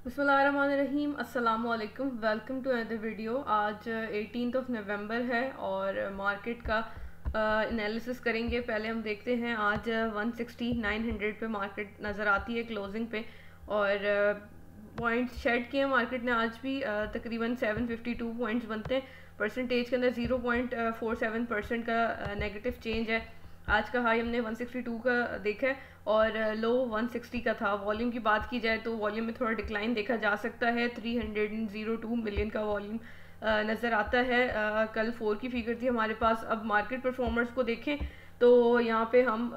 बिस्मिल्लाहिर्रहमानिर्रहीम, अस्सलाम वालेकुम। Welcome to another video. आज 18 नवंबर है और मार्केट का एनालिसिस करेंगे। पहले हम देखते हैं आज 160-900 पे मार्केट नज़र आती है क्लोजिंग पे, और पॉइंट्स शेड किए मार्केट ने आज भी। तकरीबन 752 पॉइंट्स बनते हैं। परसेंटेज के अंदर 0.47% का नेगेटिव चेंज है। आज का हाई हमने 162 का देखा है और लो 160 का था। वॉल्यूम की बात की जाए तो वॉल्यूम में थोड़ा डिक्लाइन देखा जा सकता है। 302 मिलियन का वॉल्यूम नज़र आता है। कल 4 की फिगर थी हमारे पास। अब मार्केट परफॉर्मर्स को देखें तो यहाँ पे हम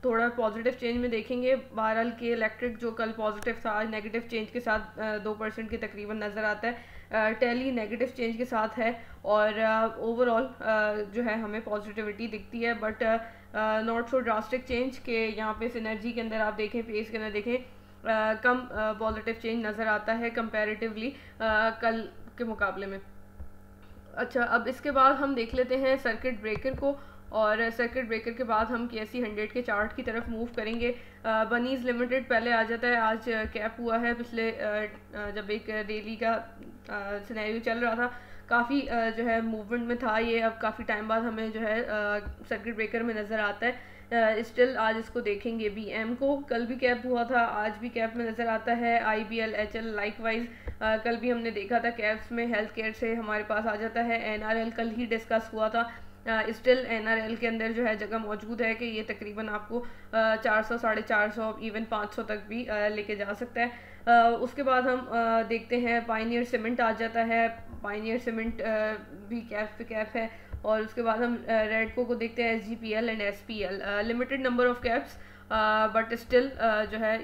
थोड़ा पॉजिटिव चेंज में देखेंगे। बहरहाल के इलेक्ट्रिक जो कल पॉजिटिव था, आज नेगेटिव चेंज के साथ 2% के तकरीबन नज़र आता है। टेली नेगेटिव चेंज के साथ है और ओवरऑल जो है हमें पॉजिटिविटी दिखती है, but not so drastic change के यहाँ पे सिनर्जी के अंदर आप देखें, पेस के अंदर देखें, कम पॉजिटिव चेंज नज़र आता है कंपैरेटिवली कल के मुकाबले में। अच्छा, अब इसके बाद हम देख लेते हैं सर्किट ब्रेकर को, और सर्किट ब्रेकर के बाद हम KSE 100 के चार्ट की तरफ मूव करेंगे। बनीज लिमिटेड पहले आ जाता है। आज कैप हुआ है। पिछले जब एक डेली का सिनेरियो चल रहा था, काफ़ी जो है मूवमेंट में था ये। अब काफ़ी टाइम बाद हमें जो है सर्किट ब्रेकर में नज़र आता है। स्टिल आज इसको देखेंगे। BM को कल भी कैप हुआ था, आज भी कैप में नज़र आता है। IBL HL लाइकवाइज कल भी हमने देखा था कैप्स में। हेल्थ केयर से हमारे पास आ जाता है। NRL कल ही डिस्कस हुआ था। स्टिल NRL के अंदर जो है जगह मौजूद है कि ये तकरीबन आपको 400, 450, इवन 500 तक भी लेके जा सकता है। उसके बाद हम देखते हैं पायनियर सीमेंट आ जाता है। पायनियर सीमेंट भी कैप पे कैप है। और उसके बाद हम रेडको को देखते हैं, SGPL and SPL। Limited number of caps, but still जो है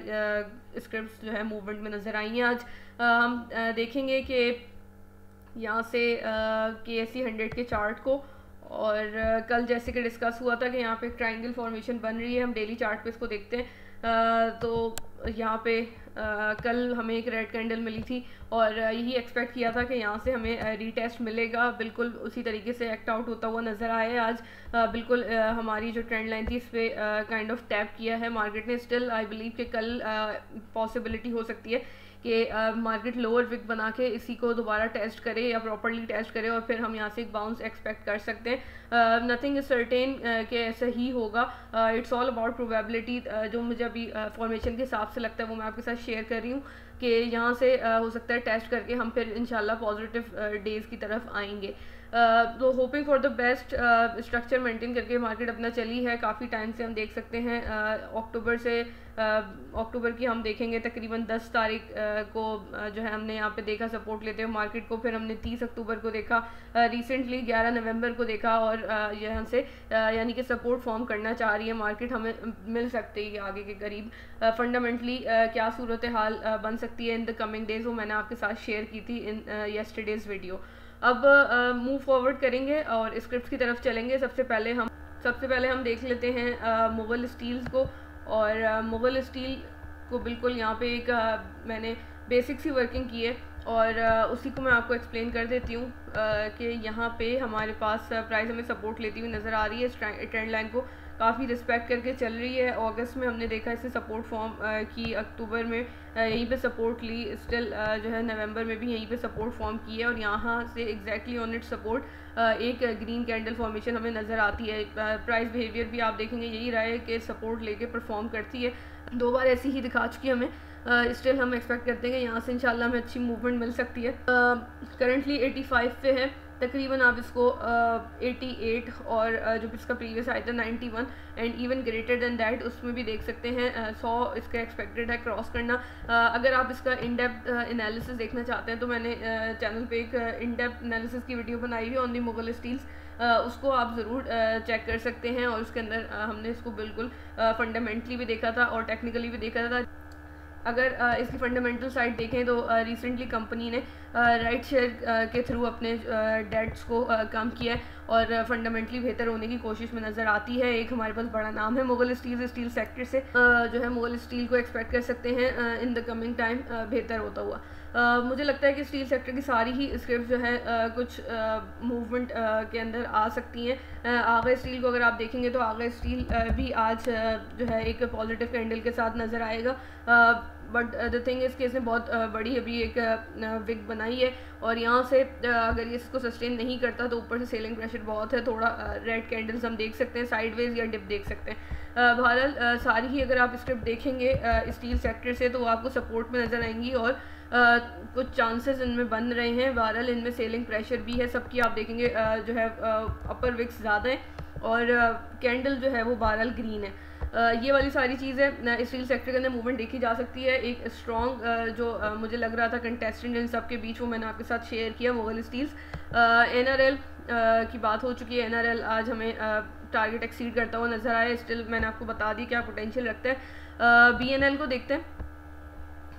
स्क्रिप्ट जो है मूवमेंट में नज़र आई हैं आज। हम देखेंगे कि यहाँ से KSE 100 के चार्ट को, और कल जैसे कि डिस्कस हुआ था कि यहाँ पे ट्रायंगल फॉर्मेशन बन रही है। हम डेली चार्ट पे इसको देखते हैं। तो यहाँ पे कल हमें एक रेड कैंडल मिली थी और यही एक्सपेक्ट किया था कि यहाँ से हमें रीटेस्ट मिलेगा। बिल्कुल उसी तरीके से एक्ट आउट होता हुआ नज़र आया है आज। बिल्कुल हमारी जो ट्रेंड लाइन थी इस पर काइंड ऑफ टैप किया है मार्केट ने। स्टिल आई बिलीव कि कल पॉसिबिलिटी हो सकती है कि मार्केट लोअर विक बना के इसी को दोबारा टेस्ट करे या प्रॉपरली टेस्ट करे, और फिर हम यहाँ से एक बाउंस एक्सपेक्ट कर सकते हैं। नथिंग इज सर्टेन कि ऐसा ही होगा। It's all about probability. जो मुझे अभी फॉर्मेशन के हिसाब से लगता है वो मैं आपके साथ शेयर कर रही हूँ कि यहाँ से हो सकता है टेस्ट करके हम फिर इंशाल्लाह पॉजिटिव डेज की तरफ आएंगे। तो hoping for the best. Structure maintain करके मार्केट अपना चली है काफ़ी टाइम से। हम देख सकते हैं अक्टूबर की हम देखेंगे तकरीबन 10 तारीख को जो है हमने यहाँ पे देखा सपोर्ट लेते हुए मार्केट को। फिर हमने 30 अक्टूबर को देखा, रिसेंटली 11 नवंबर को देखा, और यहाँ से यानी कि सपोर्ट फॉर्म करना चाह रही है मार्केट। हमें मिल सकती है आगे के करीब। फंडामेंटली क्या सूरत हाल बन सकती है इन द कमिंग डेज, वो मैंने आपके साथ शेयर की थी इन येस्टरडेज वीडियो। अब मूव फॉरवर्ड करेंगे और स्क्रिप्ट की तरफ चलेंगे। सबसे पहले हम देख लेते हैं मुगल स्टील्स को। और मुगल स्टील को बिल्कुल यहाँ पे एक मैंने बेसिक सी वर्किंग की है और उसी को मैं आपको एक्सप्लेन कर देती हूँ कि यहाँ पे हमारे पास प्राइस हमें सपोर्ट लेती हुई नज़र आ रही है। ट्रेंड लाइन को काफ़ी रिस्पेक्ट करके चल रही है। अगस्त में हमने देखा इसे सपोर्ट फॉर्म की, अक्टूबर में यहीं पे सपोर्ट ली, स्टिल जो है नवंबर में भी यहीं पे सपोर्ट फॉर्म की है, और यहाँ से एग्जैक्टली ऑन इट सपोर्ट एक ग्रीन कैंडल फॉर्मेशन हमें नज़र आती है। प्राइस बिहेवियर भी आप देखेंगे यही रहा है कि सपोर्ट लेके परफॉर्म करती है। 2 बार ऐसी ही दिखा चुकी है हमें। स्टिल हम एक्सपेक्ट करते हैं कि यहाँ से इंशाल्लाह हमें अच्छी मूवमेंट मिल सकती है। करंटली 85 पे है तकरीबन। आप इसको 88 और जो इसका प्रीवियस आया था 91 and even greater than that उसमें भी देख सकते हैं 100 इसका एक्सपेक्टेड है क्रॉस करना। अगर आप इसका इन डेप्थ एनालिसिस देखना चाहते हैं तो मैंने चैनल पे एक इन डेप्थ एनालिसिस की वीडियो बनाई हुई ऑन दी मुगल स्टील्स, उसको आप ज़रूर चेक कर सकते हैं। और उसके अंदर हमने इसको बिल्कुल फंडामेंटली भी देखा था और टेक्निकली भी देखा था। अगर इसकी फंडामेंटल साइड देखें तो रिसेंटली कंपनी ने राइट शेयर के थ्रू अपने डेट्स को कम किया है और फंडामेंटली बेहतर होने की कोशिश में नज़र आती है। एक हमारे पास बड़ा नाम है मुगल स्टील सेक्टर से जो है मुगल स्टील को एक्सपेक्ट कर सकते हैं इन द कमिंग टाइम बेहतर होता हुआ। मुझे लगता है कि स्टील सेक्टर की सारी ही स्क्रिप्ट जो है कुछ मूवमेंट के अंदर आ सकती हैं। आगा स्टील को अगर आप देखेंगे तो आगा स्टील भी आज जो है एक पॉजिटिव कैंडल के साथ नज़र आएगा। बट द थिंग इज़ कि इसने बहुत बड़ी अभी एक विक बनाई है और यहाँ से अगर ये इसको सस्टेन नहीं करता तो ऊपर से सेलिंग प्रेशर बहुत है, थोड़ा रेड कैंडल्स हम देख सकते हैं, साइडवेज या डिप देख सकते हैं। बहरहाल सारी ही अगर आप स्क्रिप्ट देखेंगे स्टील सेक्टर से तो वो आपको सपोर्ट में नज़र आएंगी और कुछ चांसेस इनमें बन रहे हैं। बहरहाल इनमें सेलिंग प्रेशर भी है सबकी, आप देखेंगे जो है अपर विक्स ज़्यादा है और कैंडल जो है वो बहरहाल ग्रीन है। ये वाली सारी चीज़ें स्टील सेक्टर के अंदर मूवमेंट देखी जा सकती है। एक स्ट्रॉन्ग जो मुझे लग रहा था कंटेस्टेंट इन सब के बीच, वो मैंने आपके साथ शेयर किया, मुगल स्टील्स। NRL की बात हो चुकी है, NRL आज हमें टारगेट एक्सीड करता हुआ नज़र आया, स्टिल मैंने आपको बता दी क्या पोटेंशियल रखता है। BNL को देखते हैं।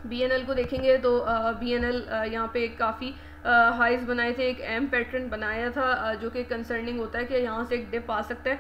BNL को देखेंगे तो BNL यहाँ पे काफ़ी हाइज बनाए थे, एक एम पैटर्न बनाया था जो कि कंसर्निंग होता है कि यहाँ से एक डिप आ सकता है,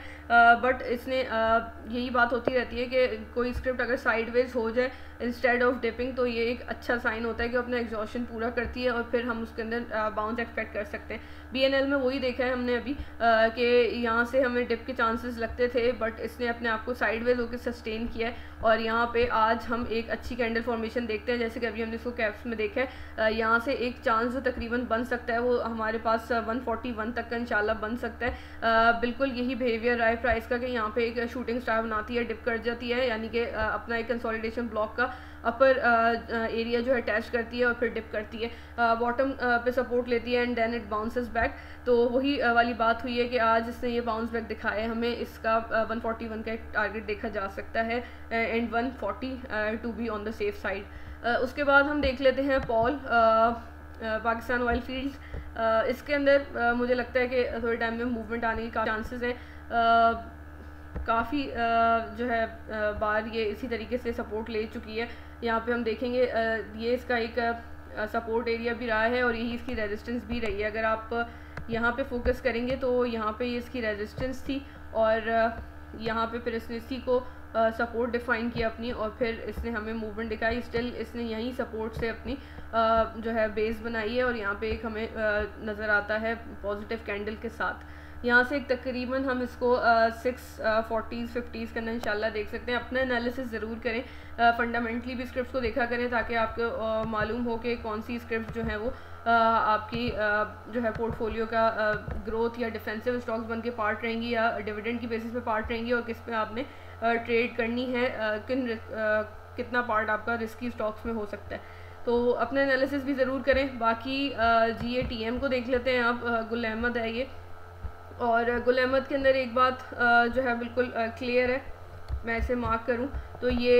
बट इसने यही बात होती रहती है कि कोई स्क्रिप्ट अगर साइडवेज हो जाए इंस्टेड ऑफ डिपिंग तो ये एक अच्छा साइन होता है कि अपना एग्जॉशन पूरा करती है और फिर हम उसके अंदर बाउंस एक्सपेक्ट कर सकते हैं। BNL में वही देखा है हमने अभी कि यहाँ से हमें डिप के चांसेस लगते थे, बट इसने अपने आप को साइडवेज होकर सस्टेन किया है और यहाँ पे आज हम एक अच्छी कैंडल फॉर्मेशन देखते हैं, जैसे कि अभी हमने इसको कैप्स में देखा है। यहाँ से एक चांस जो तकरीबन बन सकता है वो हमारे पास 141 तक का इंशाल्लाह बन सकता है। बिल्कुल यही बिहेवियर रहा है प्राइस का कि यहाँ पे एक शूटिंग स्टार बनाती है, डिप कर जाती है, यानी कि अपना एक कंसोलिडेशन ब्लॉक का अपर एरिया जो है टेस्ट करती है और फिर डिप करती है, बॉटम पे सपोर्ट लेती है and then it bounces back. तो वही वाली बात हुई है कि आज इसने ये बाउंस बैक दिखाया है, हमें इसका 141 का एक टारगेट देखा जा सकता है and 140 to be on the safe side. उसके बाद हम देख लेते हैं पॉल पाकिस्तान ऑयल फील्ड्स। इसके अंदर मुझे लगता है कि थोड़े टाइम में मूवमेंट आने के चांसेस हैं। काफ़ी जो है बार ये इसी तरीके से सपोर्ट ले चुकी है। यहाँ पे हम देखेंगे ये इसका एक सपोर्ट एरिया भी रहा है और यही इसकी रेजिस्टेंस भी रही है। अगर आप यहाँ पे फोकस करेंगे तो यहाँ पे ये इसकी रेजिस्टेंस थी और यहाँ पे फिर इसने इसी को सपोर्ट डिफाइन किया अपनी और फिर इसने हमें मूवमेंट दिखाई। स्टिल इसने यहीं सपोर्ट से अपनी जो है बेस बनाई है और यहाँ पे एक हमें नज़र आता है पॉजिटिव कैंडल के साथ। यहाँ से एक तकरीबन हम इसको 640s 50s के अंदर इंशाल्लाह देख सकते हैं। अपना एनालिसिस ज़रूर करें, फंडामेंटली भी स्क्रिप्ट को देखा करें ताकि आपको मालूम हो कि कौन सी स्क्रिप्ट जो है वो आपकी जो है पोर्टफोलियो का ग्रोथ या डिफेंसिव स्टॉक्स बन के पार्ट रहेंगी या डिविडेंड की बेसिस पे पार्ट रहेंगी और किस पे आपने ट्रेड करनी है, कितना पार्ट आपका रिस्की स्टॉक्स में हो सकता है। तो अपना एनालिसिस भी ज़रूर करें। बाकी GATM को देख लेते हैं आप। गुल अहमद है ये और गुल अहमद के अंदर एक बात जो है बिल्कुल क्लियर है, मैं इसे मार्क करूं तो ये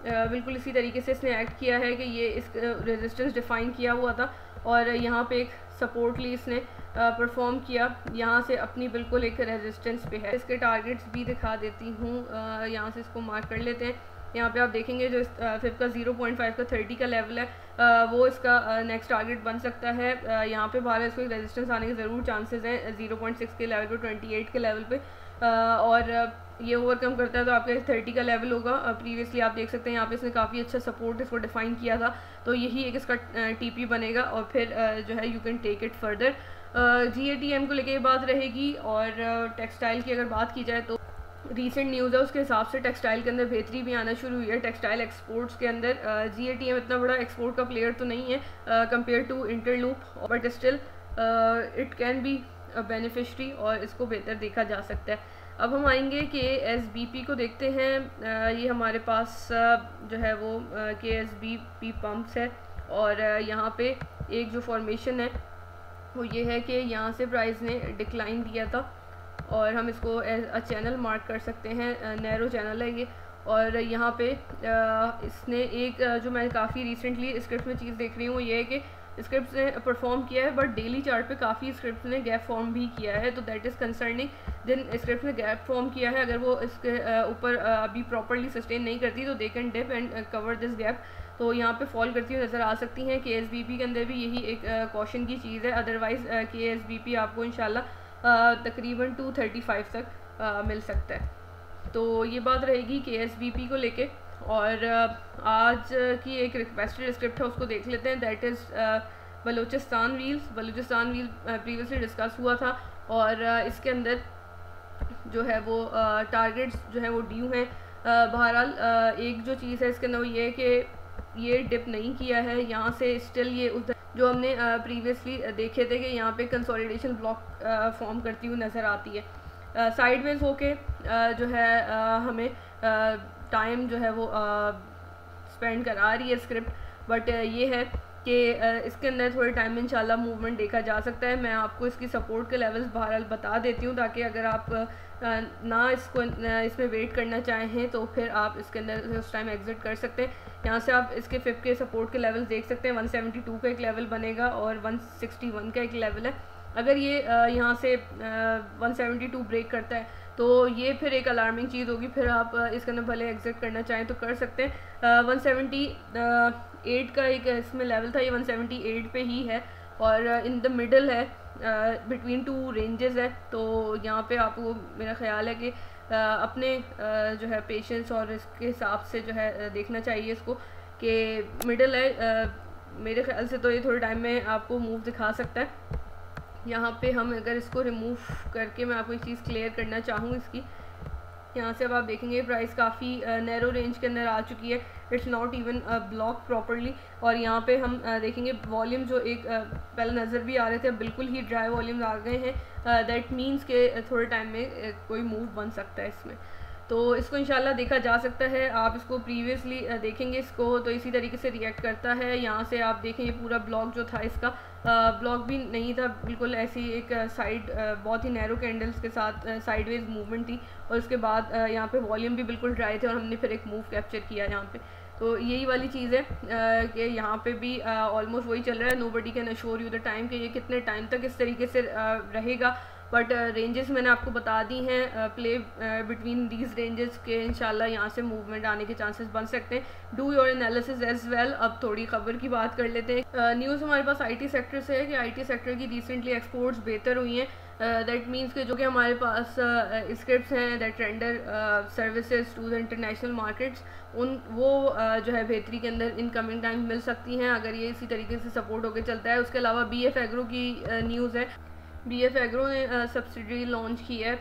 बिल्कुल इसी तरीके से इसने एक्ट किया है कि ये इस रेजिस्टेंस डिफ़ाइन किया हुआ था और यहाँ पे एक सपोर्ट ली इसने परफॉर्म किया, यहाँ से अपनी बिल्कुल एक रेजिस्टेंस पे है। इसके टारगेट्स भी दिखा देती हूँ, यहाँ से इसको मार्क कर लेते हैं। यहाँ पे आप देखेंगे जो फिफ्थ का 0.5 का 30 का लेवल है वो इसका नेक्स्ट टारगेट बन सकता है। यहाँ पे बाहर इसको एक रेजिस्टेंस आने के ज़रूर चांसेस हैं 0.6 के लेवल पे, 28 के लेवल पे, और ये ओवरकम करता है तो आपका 30 का लेवल होगा। प्रीवियसली आप देख सकते हैं यहाँ पे इसने काफ़ी अच्छा सपोर्ट इसको डिफाइन किया था, तो यही एक इसका TP बनेगा और फिर जो है you can take it further. GATM को लेके ये बात रहेगी। और टेक्सटाइल की अगर बात की जाए तो रीसेंट न्यूज़ है उसके हिसाब से टेक्सटाइल के अंदर बेहतरी भी आना शुरू हुई है। टेक्सटाइल एक्सपोर्ट्स के अंदर GATM इतना बड़ा एक्सपोर्ट का प्लेयर तो नहीं है compare to interloop, but still it can be beneficiary और इसको बेहतर देखा जा सकता है। अब हम आएंगे KSBP को देखते हैं। ये हमारे पास जो है वो KSBP पम्प्स है और यहाँ पे एक जो फॉर्मेशन है वो ये है कि यहाँ से प्राइस ने डिक्लाइन दिया था और हम इसको चैनल मार्क कर सकते हैं, नैरो चैनल है ये। और यहाँ पे इसने एक जो मैं काफ़ी रिसेंटली स्क्रिप्ट में चीज़ देख रही हूँ ये है कि स्क्रिप्ट ने परफॉर्म किया है बट डेली चार्ट पे काफ़ी स्क्रिप्ट ने गैप फॉर्म भी किया है, तो दैट इज़ कंसर्निंग। जिन स्क्रिप्ट ने गैप फॉर्म किया है अगर वो इसके ऊपर अभी प्रॉपरली सस्टेन नहीं करती तो they can dip and cover this gap, तो यहाँ पे फॉल करती हुई नज़र आ सकती हैं। KSBP के अंदर भी यही एक कॉशन की चीज़ है। अदरवाइज़ KSBP आपको इंशाल्लाह तकरीबन 235 तक मिल सकता है। तो ये बात रहेगी KSBP को लेके। और आज की एक रिक्वेस्टेड स्क्रिप्ट है उसको देख लेते हैं, that is Balochistan wheels. Balochistan wheel previously discuss हुआ था और इसके अंदर जो है वो टारगेट्स जो है वो ड्यू हैं। बहरहाल एक जो चीज़ है इसके अंदर वो ये है कि ये डिप नहीं किया है, यहाँ से स्टिल ये उस जो हमने प्रीवियसली देखे थे कि यहाँ पे कंसोलिडेशन ब्लॉक फॉर्म करती हुई नज़र आती है। साइडवेज होके जो है हमें टाइम जो है वो स्पेंड करा रही है स्क्रिप्ट, बट ये है कि इसके अंदर थोड़े टाइम में इंशाल्लाह मूवमेंट देखा जा सकता है। मैं आपको इसकी सपोर्ट के लेवल्स बहरहाल बता देती हूँ, ताकि अगर आप ना इसमें वेट करना चाहें तो फिर आप इसके अंदर उस टाइम एग्जिट कर सकते हैं। यहाँ से आप इसके 5 के सपोर्ट के लेवल्स देख सकते हैं। 172 का एक लेवल बनेगा और 161 का एक लेवल है। अगर ये यहाँ से 172 ब्रेक करता है तो ये फिर एक अलार्मिंग चीज़ होगी, फिर आप इसके अंदर भले एग्जिट करना चाहें तो कर सकते हैं। 178 का एक इसमें लेवल था, ये 178 पे ही है और इन द मिडल है, बिटवीन 2 रेंजेस है। तो यहाँ पे आपको मेरा ख्याल है कि अपने जो है पेशेंस और इसके हिसाब से जो है देखना चाहिए इसको कि मिडल है। मेरे ख्याल से तो ये थोड़े टाइम में आपको मूव दिखा सकता है। यहाँ पे हम अगर इसको रिमूव करके मैं आपको एक चीज़ क्लियर करना चाहूँ इसकी, यहाँ से अब आप देखेंगे प्राइस काफ़ी नैरो रेंज के अंदर आ चुकी है। It's not even block properly. और यहाँ पे हम देखेंगे वॉल्यूम जो एक पहले नज़र भी आ रहे थे, बिल्कुल ही ड्राई वॉल्यूम्स आ गए हैं। दैट मीन्स के थोड़े टाइम में कोई मूव बन सकता है इसमें, तो इसको इंशाल्लाह देखा जा सकता है। आप इसको प्रीवियसली देखेंगे इसको तो इसी तरीके से रिएक्ट करता है। यहाँ से आप देखें ये पूरा ब्लॉक जो था इसका ब्लॉक भी नहीं था, बिल्कुल ऐसी एक साइड बहुत ही नैरो कैंडल्स के साथ साइडवेज मूवमेंट थी और उसके बाद यहाँ पे वॉल्यूम भी बिल्कुल ड्राई थे और हमने फिर एक मूव कैप्चर किया यहाँ पे। तो यही वाली चीज़ है कि यहाँ पे भी ऑलमोस्ट वही चल रहा है। Nobody can assure you the time कि ये कितने टाइम तक इस तरीके से रहेगा, बट रेंजेस मैंने आपको बता दी हैं। प्ले बिटवीन दीज रेंजेस के इंशाल्लाह यहाँ से मूवमेंट आने के चांसेस बन सकते हैं। Do your analysis as well. अब थोड़ी खबर की बात कर लेते हैं। न्यूज़ हमारे पास आईटी सेक्टर से है कि आईटी सेक्टर की रिसेंटली एक्सपोर्ट्स बेहतर हुई हैं। दैट मीन्स कि जो कि हमारे पास स्क्रिप्ट्स हैं that render services to the international markets, वो जो है बेहतरी के अंदर इन कमिंग टाइम मिल सकती हैं अगर ये इसी तरीके से सपोर्ट होकर चलता है। उसके अलावा BF एग्रो की न्यूज़ है। BF एग्रो ने सब्सिडरी लॉन्च की है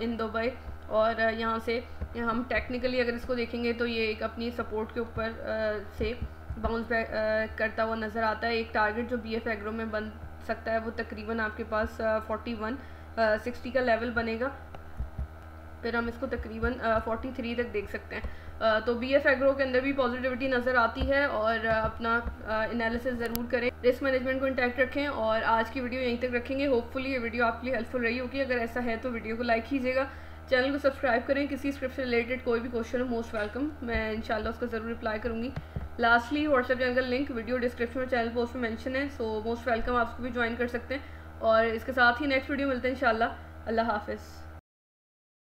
इन दुबई और यहाँ से हम टेक्निकली अगर इसको देखेंगे तो ये एक अपनी सपोर्ट के ऊपर से बाउंस बैक करता हुआ नज़र आता है। एक टारगेट जो BF एग्रो में बन सकता है वो तकरीबन आपके पास 4160 का लेवल बनेगा, फिर हम इसको तकरीबन 43 तक देख सकते हैं। तो BF एग्रो के अंदर भी पॉजिटिविटी नज़र आती है और अपना एनालिसिस ज़रूर करें, रिस्क मैनेजमेंट को इंटैक्ट रखें। और आज की वीडियो यहीं तक रखेंगे। होपफुली ये वीडियो आपके लिए हेल्पफुल रही होगी। अगर ऐसा है तो वीडियो को लाइक कीजिएगा, चैनल को सब्सक्राइब करें। किसी स्क्रिप्ट से रिलेटेड कोई भी क्वेश्चन हो मोस्ट वेलकम, मैं इंशाल्लाह उसका ज़रूर रिप्लाई करूँगी। लास्टली व्हाट्सएप चैनल का लिंक वीडियो डिस्क्रिप्शन में चैनल पोस्ट में मेंशन है, सो मोस्ट वेलकम, आप उसको भी ज्वाइन कर सकते हैं। और इसके साथ ही नेक्स्ट वीडियो मिलते हैं इंशाल्लाह। अल्लाह हाफिज़।